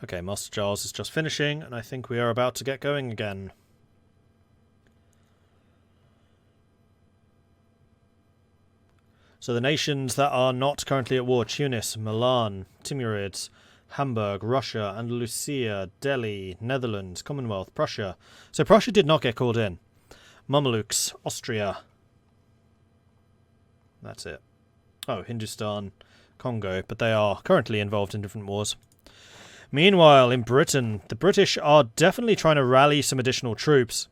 Okay, Master Giles is just finishing, and I think we are about to get going again. So the nations that are not currently at war: Tunis, Milan, Timurids, Hamburg, Russia, Andalusia, Delhi, Netherlands, Commonwealth, Prussia. So Prussia did not get called in. Mamelukes, Austria. That's it. Oh, Hindustan, Congo, but they are currently involved in different wars. Meanwhile, in Britain, the British are definitely trying to rally some additional troops,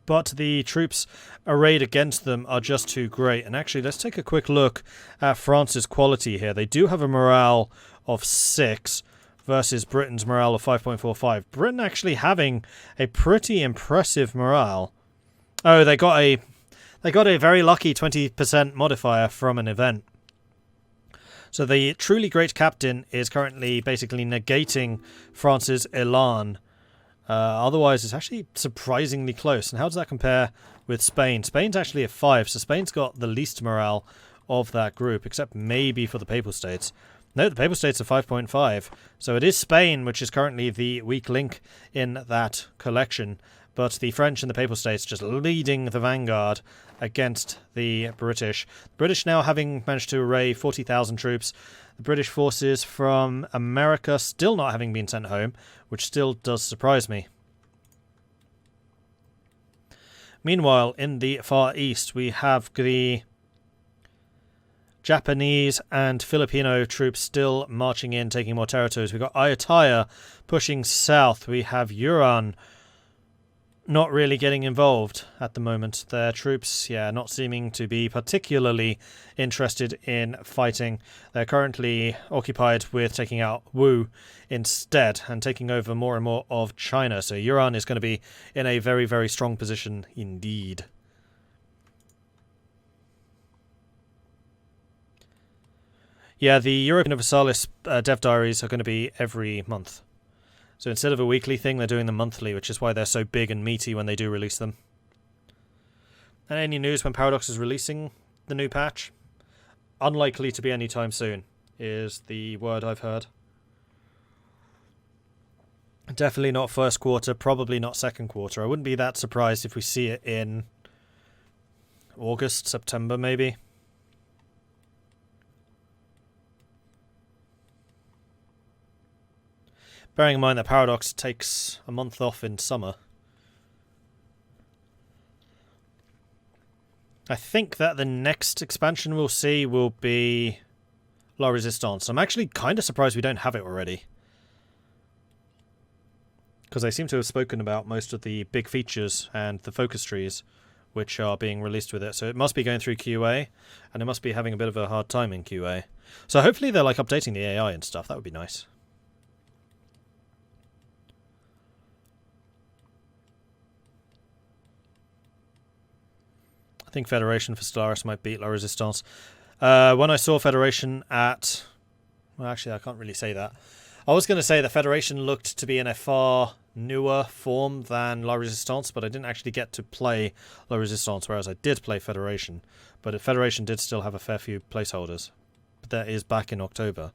but the troops arrayed against them are just too great. And actually, let's take a quick look at France's quality here. They do have a morale of 6 versus Britain's morale of 5.45. Britain actually having a pretty impressive morale. Oh, they got a very lucky 20% modifier from an event. So the truly great captain is currently basically negating France's elan. Otherwise, it's actually surprisingly close. And how does that compare with Spain? Spain's actually at 5, so Spain's got the least morale of that group, except maybe for the Papal States. No, the Papal States are 5.5. So it is Spain, which is currently the weak link in that collection. But the French and the Papal States just leading the vanguard against the British. The British now having managed to array 40,000 troops. The British forces from America still not having been sent home, which still does surprise me. Meanwhile, in the Far East, we have the Japanese and Filipino troops still marching in, taking more territories. We've got Ayutthaya pushing south. We have Yuran not really getting involved at the moment. Their troops, not seeming to be particularly interested in fighting. They're currently occupied with taking out Wu instead and taking over more and more of China. So Yuran is going to be in a very, very strong position indeed. Yeah, the Europa Universalis dev diaries are going to be every month. So instead of a weekly thing, they're doing them monthly, which is why they're so big and meaty when they do release them. And any news when Paradox is releasing the new patch? Unlikely to be anytime soon, is the word I've heard. Definitely not first quarter, probably not second quarter. I wouldn't be that surprised if we see it in August, September maybe. Bearing in mind that Paradox takes a month off in summer. I think that the next expansion we'll see will be La Resistance. I'm actually kind of surprised we don't have it already. Because they seem to have spoken about most of the big features and the focus trees which are being released with it. So it must be going through QA, and it must be having a bit of a hard time in QA. So hopefully they're like updating the AI and stuff. That would be nice. I think Federation for Stellaris might beat La Resistance. When I saw Federation at... Well, actually, I can't really say that. I was going to say that Federation looked to be in a far newer form than La Resistance, but I didn't actually get to play La Resistance, whereas I did play Federation. But Federation did still have a fair few placeholders. But that is back in October.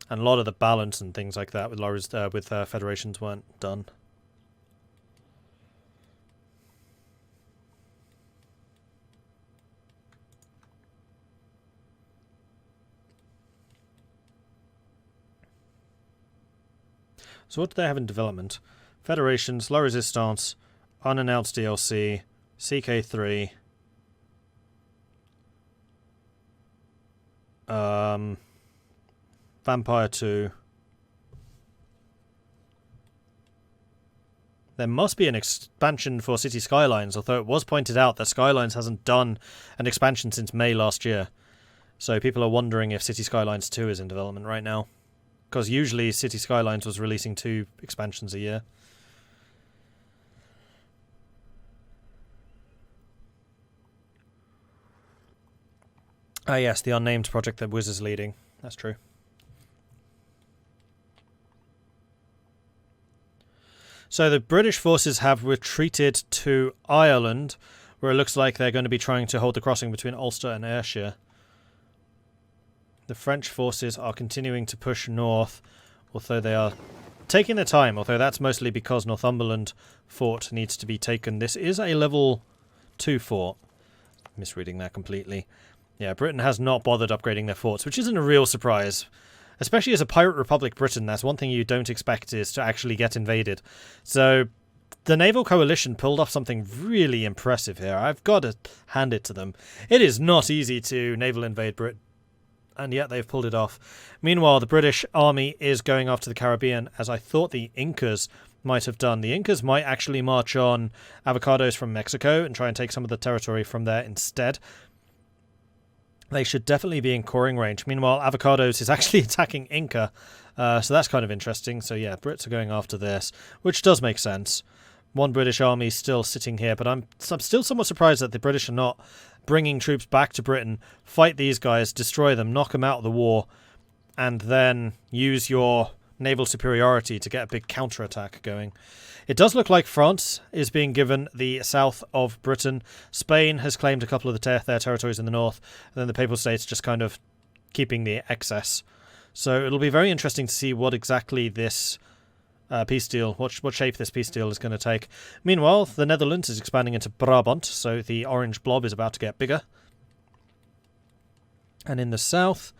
And a lot of the balance and things like that with Federations weren't done. So what do they have in development? Federations, La Resistance, unannounced DLC, CK3, Vampire 2. There must be an expansion for City Skylines, although it was pointed out that Skylines hasn't done an expansion since May last year. So people are wondering if City Skylines 2 is in development right now. Because usually City Skylines was releasing 2 expansions a year. Ah yes, the unnamed project that Wiz is leading. That's true. So the British forces have retreated to Ireland, where it looks like they're going to be trying to hold the crossing between Ulster and Ayrshire. The French forces are continuing to push north, although they are taking their time, although that's mostly because Northumberland fort needs to be taken. This is a level 2 fort. Misreading that completely. Yeah, Britain has not bothered upgrading their forts, which isn't a real surprise. Especially as a pirate republic Britain, that's one thing you don't expect is to actually get invaded. So the naval coalition pulled off something really impressive here. I've got to hand it to them. It is not easy to naval invade Britain, and yet they've pulled it off. Meanwhile, the British army is going after the Caribbean, as I thought the Incas might have done. The Incas might actually march on avocados from Mexico and try and take some of the territory from there instead. They should definitely be in coring range. Meanwhile, avocados is actually attacking Inca, so that's kind of interesting. So yeah, Brits are going after this, which does make sense. One British army still sitting here, but I'm still somewhat surprised that the British are not bringing troops back to Britain, fight these guys, destroy them, knock them out of the war, and then use your naval superiority to get a big counterattack going. It does look like France is being given the south of Britain. Spain has claimed a couple of their territories in the north, and then the Papal States just kind of keeping the excess. So it'll be very interesting to see what exactly this peace deal, what shape this peace deal is going to take. Meanwhile, the Netherlands is expanding into Brabant, so the orange blob is about to get bigger. And in the south,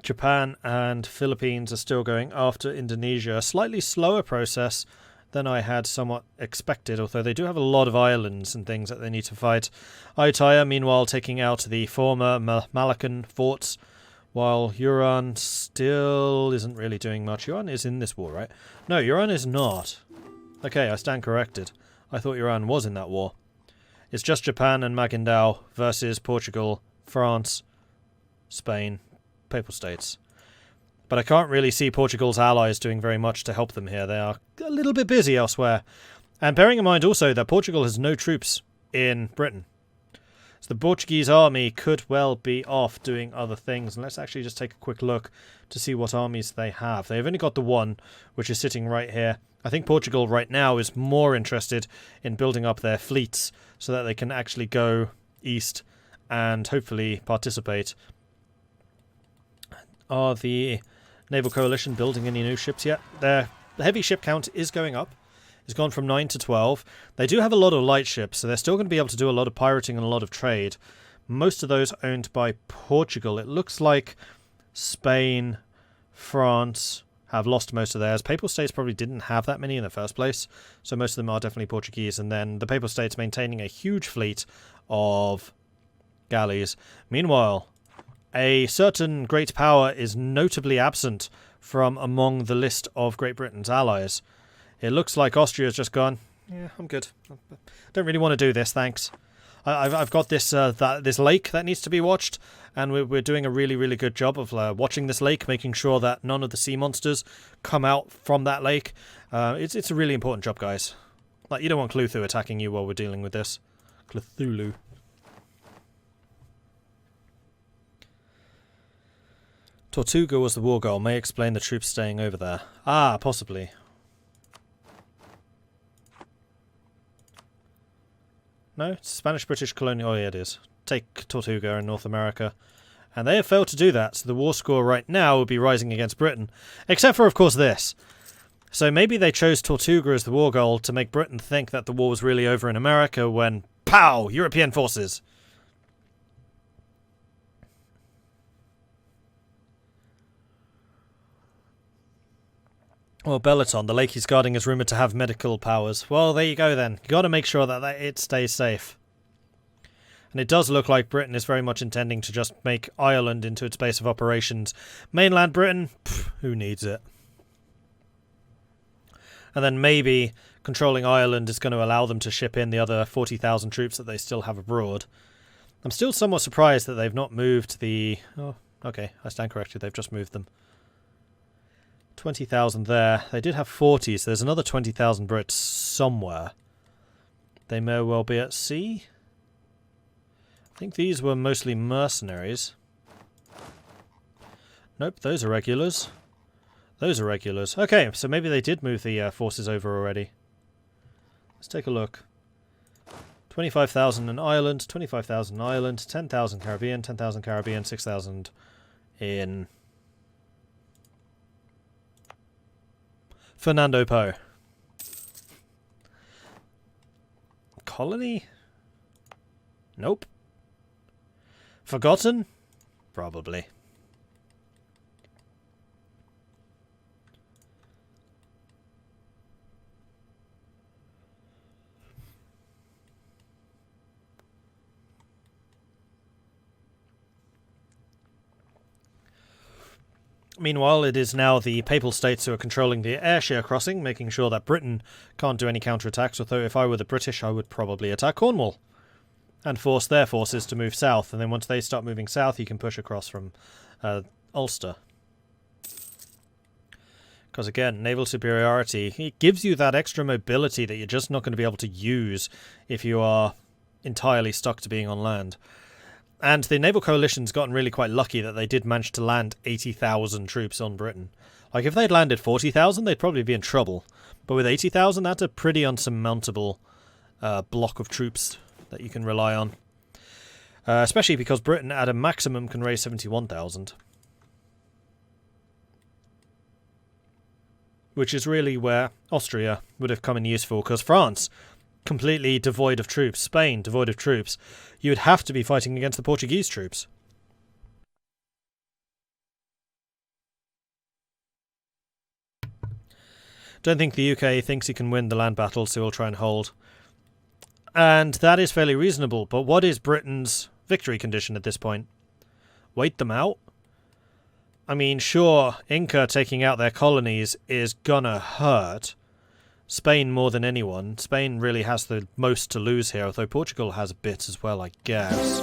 Japan and Philippines are still going after Indonesia. A slightly slower process than I had somewhat expected, although they do have a lot of islands and things that they need to fight. Ayutthaya, meanwhile, taking out the former Malaccan forts, while Huron still isn't really doing much. Huron is in this war, right? No, Huron is not. Okay, I stand corrected. I thought Huron was in that war. It's just Japan and Maguindao versus Portugal, France, Spain, Papal States. But I can't really see Portugal's allies doing very much to help them here. They are a little bit busy elsewhere. And bearing in mind also that Portugal has no troops in Britain. So the Portuguese army could well be off doing other things. And let's actually just take a quick look to see what armies they have. They've only got the one, which is sitting right here. I think Portugal right now is more interested in building up their fleets so that they can actually go east and hopefully participate. Are the naval coalition building any new ships yet? Their heavy ship count is going up. It's gone from 9 to 12. They do have a lot of light ships, so they're still going to be able to do a lot of pirating and a lot of trade. Most of those owned by Portugal. It looks like Spain, France have lost most of theirs. Papal States probably didn't have that many in the first place, so most of them are definitely Portuguese. And then the Papal States maintaining a huge fleet of galleys. Meanwhile, a certain great power is notably absent from among the list of Great Britain's allies. It looks like Austria's just gone, yeah, I'm good. Don't really want to do this, thanks. I've got this this lake that needs to be watched, and we're doing a really, really good job of watching this lake, making sure that none of the sea monsters come out from that lake. It's a really important job, guys. Like, you don't want Cthulhu attacking you while we're dealing with this. Cthulhu. Tortuga was the war goal. May explain the troops staying over there. Ah, possibly. No, it's Spanish-British colonial. Oh, yeah, it is. Take Tortuga in North America. And they have failed to do that, so the war score right now would be rising against Britain. Except for, of course, this. So maybe they chose Tortuga as the war goal to make Britain think that the war was really over in America when, pow, European forces. Well, Bellaton, the lake he's guarding is rumoured to have medical powers. Well, there you go then. You got to make sure that it stays safe. And it does look like Britain is very much intending to just make Ireland into its base of operations. Mainland Britain? Pff, who needs it? And then maybe controlling Ireland is going to allow them to ship in the other 40,000 troops that they still have abroad. I'm still somewhat surprised that they've not moved the... Oh, okay, I stand corrected. They've just moved them. 20,000 there. They did have 40, so there's another 20,000 Brits somewhere. They may well be at sea. I think these were mostly mercenaries. Nope, those are regulars. Those are regulars. Okay, so maybe they did move the forces over already. Let's take a look. 25,000 in Ireland, 25,000 in Ireland, 10,000 Caribbean, 10,000 Caribbean, 6,000 in Fernando Po. Colony? Nope. Forgotten? Probably. Meanwhile, it is now the Papal States who are controlling the Ayrshire crossing, making sure that Britain can't do any counterattacks, although if I were the British, I would probably attack Cornwall and force their forces to move south, and then once they start moving south, you can push across from Ulster. Because again, naval superiority, it gives you that extra mobility that you're just not going to be able to use if you are entirely stuck to being on land. And the naval coalition's gotten really quite lucky that they did manage to land 80,000 troops on Britain. Like, if they'd landed 40,000, they'd probably be in trouble. But with 80,000, that's a pretty unsurmountable block of troops that you can rely on. Especially because Britain, at a maximum, can raise 71,000. Which is really where Austria would have come in useful, because France, completely devoid of troops. Spain, devoid of troops. You would have to be fighting against the Portuguese troops. Don't think the UK thinks he can win the land battle, so he'll try and hold. And that is fairly reasonable, but what is Britain's victory condition at this point? Wait them out? I mean, sure, Inca taking out their colonies is gonna hurt. Spain more than anyone. Spain really has the most to lose here, although Portugal has a bit as well, I guess.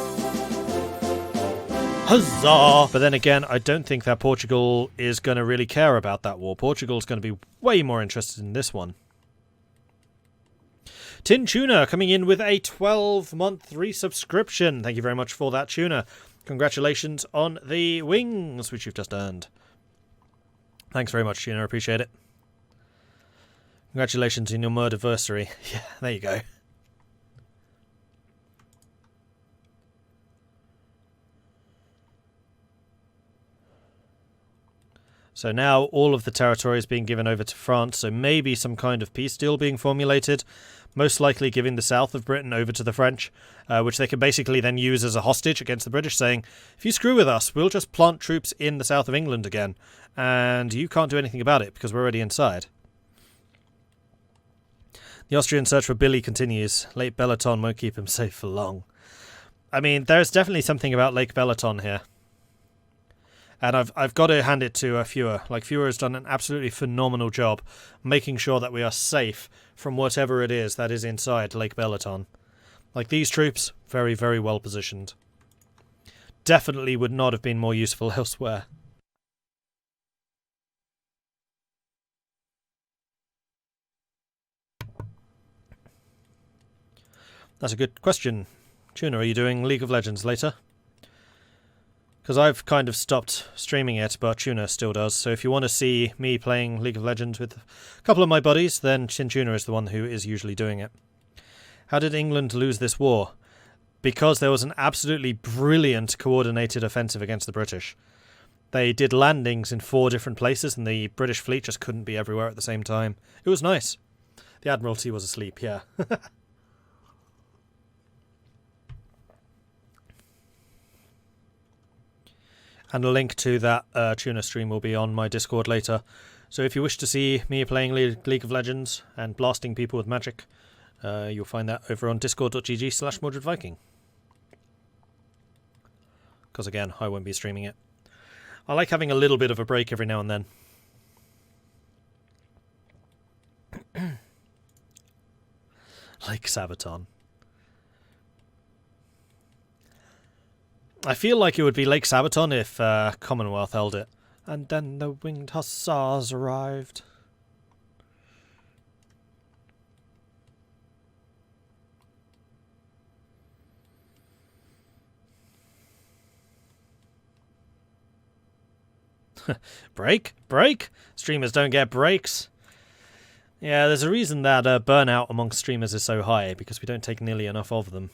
Huzzah! But then again, I don't think that Portugal is going to really care about that war. Portugal's going to be way more interested in this one. Tin Tuna coming in with a 12-month resubscription. Thank you very much for that, Tuna. Congratulations on the wings, which you've just earned. Thanks very much, Tuna. Appreciate it. Congratulations on your murderversary. Yeah, there you go. So now all of the territory is being given over to France, so maybe some kind of peace deal being formulated, most likely giving the south of Britain over to the French, which they can basically then use as a hostage against the British, saying, if you screw with us, we'll just plant troops in the south of England again, and you can't do anything about it because we're already inside. The Austrian search for Billy continues. Lake Belaton won't keep him safe for long. I mean, there's definitely something about Lake Belaton here. And I've got to hand it to Fuhrer. Like, Fuhrer has done an absolutely phenomenal job making sure that we are safe from whatever it is that is inside Lake Belaton. Like, these troops, very, very well positioned. Definitely would not have been more useful elsewhere. That's a good question. Tuna, are you doing League of Legends later? Because I've kind of stopped streaming it, but Tuna still does. So if you want to see me playing League of Legends with a couple of my buddies, then Tuna is the one who is usually doing it. How did England lose this war? Because there was an absolutely brilliant coordinated offensive against the British. They did landings in 4 different places, and the British fleet just couldn't be everywhere at the same time. It was nice. The Admiralty was asleep, yeah. And a link to that Tuna stream will be on my Discord later. So if you wish to see me playing League of Legends and blasting people with magic, you'll find that over on discord.gg/Mordred Viking. Because again, I won't be streaming it. I like having a little bit of a break every now and then. Like Sabaton. I feel like it would be Lake Sabaton if Commonwealth held it. And then the winged hussars arrived. Break? Break? Streamers don't get breaks. Yeah, there's a reason that burnout amongst streamers is so high, because we don't take nearly enough of them.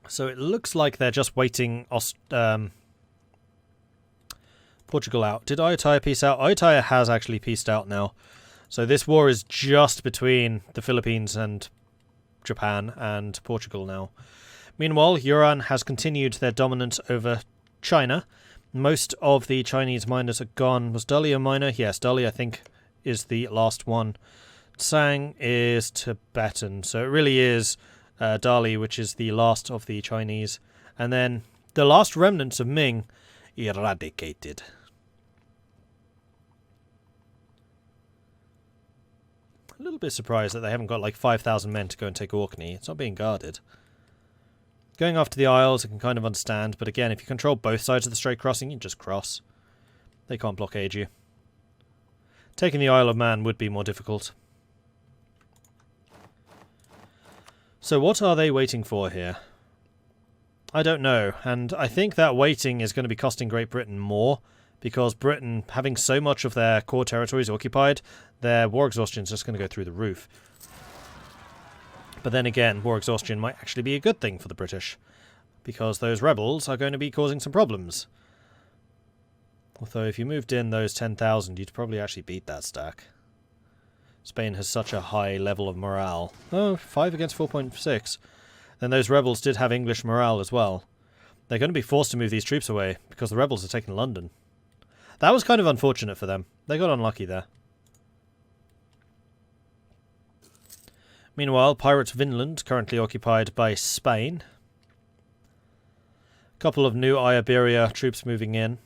So it looks like they're just waiting Portugal out. Did Ayutthaya peace out? Ayutthaya has actually peaced out now. So this war is just between the Philippines and Japan and Portugal now. Meanwhile, Yuan has continued their dominance over China. Most of the Chinese miners are gone. Was Dali a miner? Yes, Dali I think is the last one. Tsang is Tibetan, so it really is Dali, which is the last of the Chinese. And then the last remnants of Ming eradicated. A little bit surprised that they haven't got like 5,000 men to go and take Orkney. It's not being guarded. Going after the Isles, I can kind of understand, but again, if you control both sides of the Strait crossing, you can just cross. They can't blockade you. Taking the Isle of Man would be more difficult. So what are they waiting for here? I don't know, and I think that waiting is going to be costing Great Britain more, because Britain, having so much of their core territories occupied, their war exhaustion is just going to go through the roof. But then again, war exhaustion might actually be a good thing for the British, because those rebels are going to be causing some problems. Although if you moved in those 10,000, you'd probably actually beat that stack. Spain has such a high level of morale. Oh, 5 against 4.6. Then those rebels did have English morale as well. They're going to be forced to move these troops away, because the rebels are taking London. That was kind of unfortunate for them. They got unlucky there. Meanwhile, Pirates Vinland, currently occupied by Spain. A couple of new Iberia troops moving in.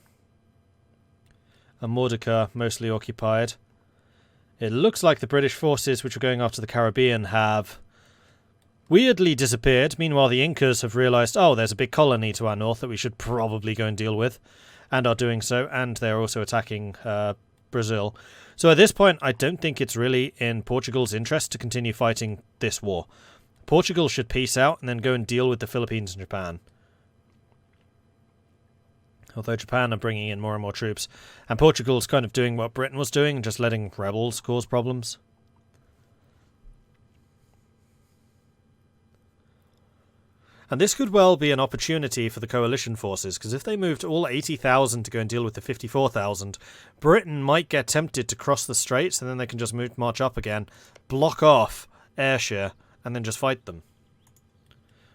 And Mordecai, mostly occupied. It looks like the British forces which were going after the Caribbean have weirdly disappeared. Meanwhile, the Incas have realised, oh, there's a big colony to our north that we should probably go and deal with. And are doing so, and they're also attacking Brazil. So at this point, I don't think it's really in Portugal's interest to continue fighting this war. Portugal should peace out and then go and deal with the Philippines and Japan. Although Japan are bringing in more and more troops. And Portugal's kind of doing what Britain was doing, just letting rebels cause problems. And this could well be an opportunity for the coalition forces, because if they moved all 80,000 to go and deal with the 54,000, Britain might get tempted to cross the straits, and then they can just march up again, block off Ayrshire, and then just fight them.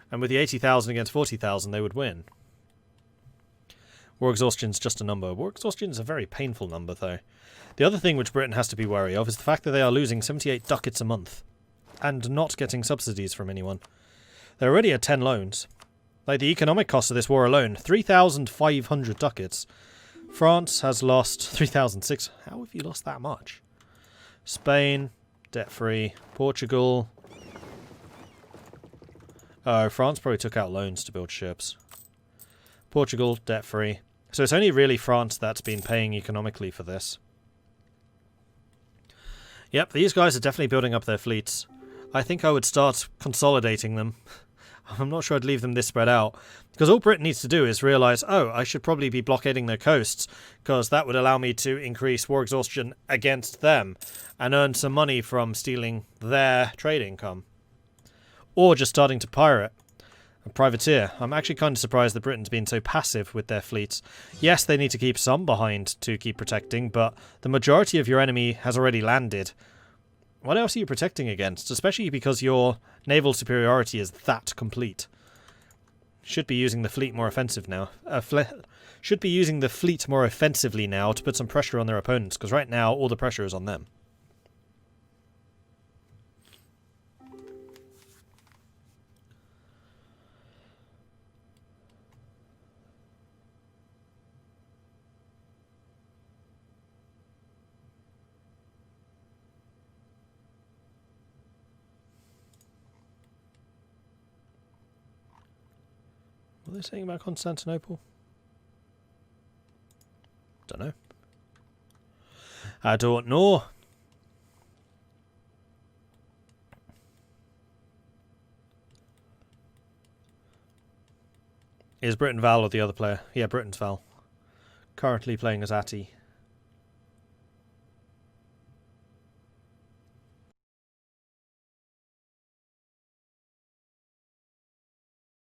And with the 80,000 against 40,000, they would win. War exhaustion's just a number. War exhaustion is a very painful number, though. The other thing which Britain has to be wary of is the fact that they are losing 78 ducats a month, and not getting subsidies from anyone. They're already at 10 loans. Like, the economic cost of this war alone, 3,500 ducats. France has lost 3,006. How have you lost that much? Spain, debt-free. Portugal. Oh, France probably took out loans to build ships. Portugal, debt-free. So it's only really France that's been paying economically for this. Yep, these guys are definitely building up their fleets. I think I would start consolidating them. I'm not sure I'd leave them this spread out. Because all Britain needs to do is realise, oh, I should probably be blockading their coasts, because that would allow me to increase war exhaustion against them, and earn some money from stealing their trade income. Or just starting to pirate. And privateer. I'm actually kind of surprised that Britain's been so passive with their fleets. Yes, they need to keep some behind to keep protecting, but the majority of your enemy has already landed. What else are you protecting against? Especially because your naval superiority is that complete. Should be using the fleet more offensive now. Should be using the fleet more offensively now to put some pressure on their opponents, because right now all the pressure is on them. What are they saying about Constantinople? Don't know. I don't know. Is Britain Val or the other player? Yeah, Britain's Val. currently playing as Atty.